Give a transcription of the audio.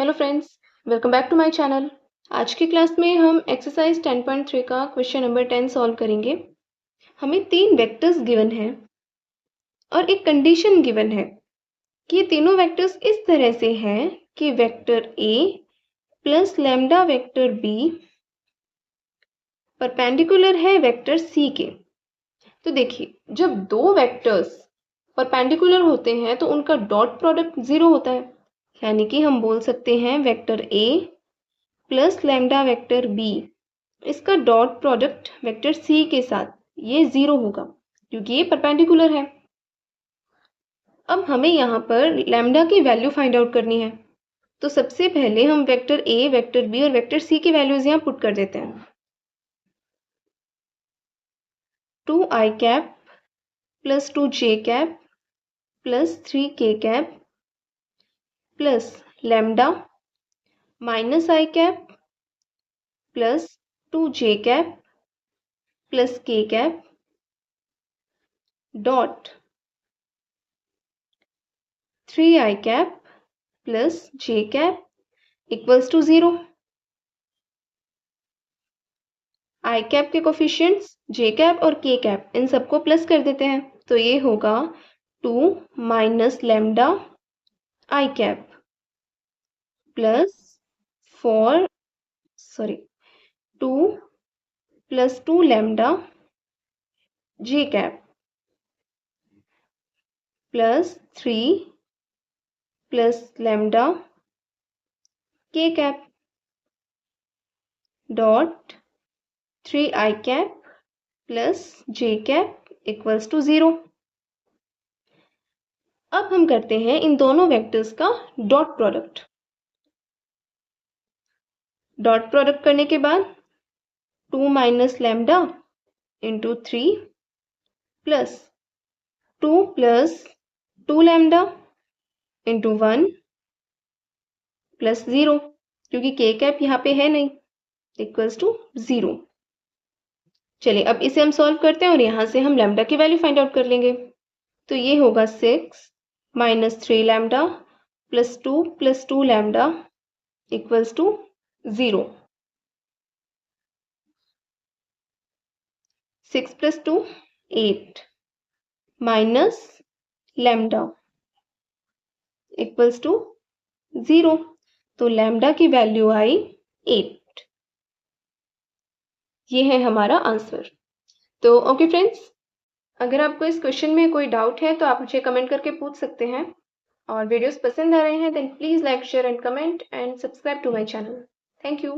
Hello friends, welcome back to my channel. आज की class में हम एक्सरसाइज 10.3 का क्वेश्चन नंबर 10 सॉल्व करेंगे। हमें तीन वेक्टर्स गिवन हैं और एक कंडीशन गिवन है कि ये तीनों वेक्टर्स इस तरह से हैं कि vector A plus lambda vector B perpendicular है वेक्टर सी के। तो देखिए, जब दो वेक्टर्स परपेंडिकुलर होते हैं तो उनका डॉट प्रोडक्ट 0 होता है, यानी कि हम बोल सकते हैं vector A plus lambda vector B, इसका डॉट प्रोडक्ट वेक्टर सी के साथ ये 0 होगा क्योंकि ये परपेंडिकुलर है। अब हमें यहाँ पर लैम्डा की वैल्यू फाइंड आउट करनी है, तो सबसे पहले हम वेक्टर ए, वेक्टर बी और वेक्टर सी की वैल्यूज यहाँ पुट कर देते हैं। 2i cap plus 2j cap plus 3k cap plus lambda minus i cap plus 2j cap plus k cap dot 3i cap plus j cap equals to 0। i cap के coefficients j cap और k cap इन सबको plus कर देते हैं, तो ये होगा 2 minus lambda i cap plus 2 plus 2 lambda j cap plus 3 plus lambda k cap dot 3i cap plus j cap equals to 0। अब हम करते हैं इन दोनों वेक्टर्स का डॉट प्रोडक्ट। डॉट प्रोडक्ट करने के बाद 2 minus lambda into 3 plus 2 lambda into 1 plus 0, क्योंकि k कैप यहाँ पे है नहीं, इक्वल्स टू 0। चलिए अब इसे हम सॉल्व करते हैं और यहाँ से हम लैम्डा की वैल्यू फाइंड आउट कर लेंगे। तो ये होगा 6 minus 3 lambda plus 2 lambda equals to 0। 6 plus 2 8 minus lambda equals to 0, तो लैम्डा की वैल्यू आई 8। ये है हमारा आंसर। तो ओके फ्रेंड्स, अगर आपको इस क्वेश्चन में कोई डाउट है तो आप मुझे कमेंट करके पूछ सकते हैं, और वीडियोस पसंद आ रहे हैं then please like share and comment and subscribe to my channel. Thank you.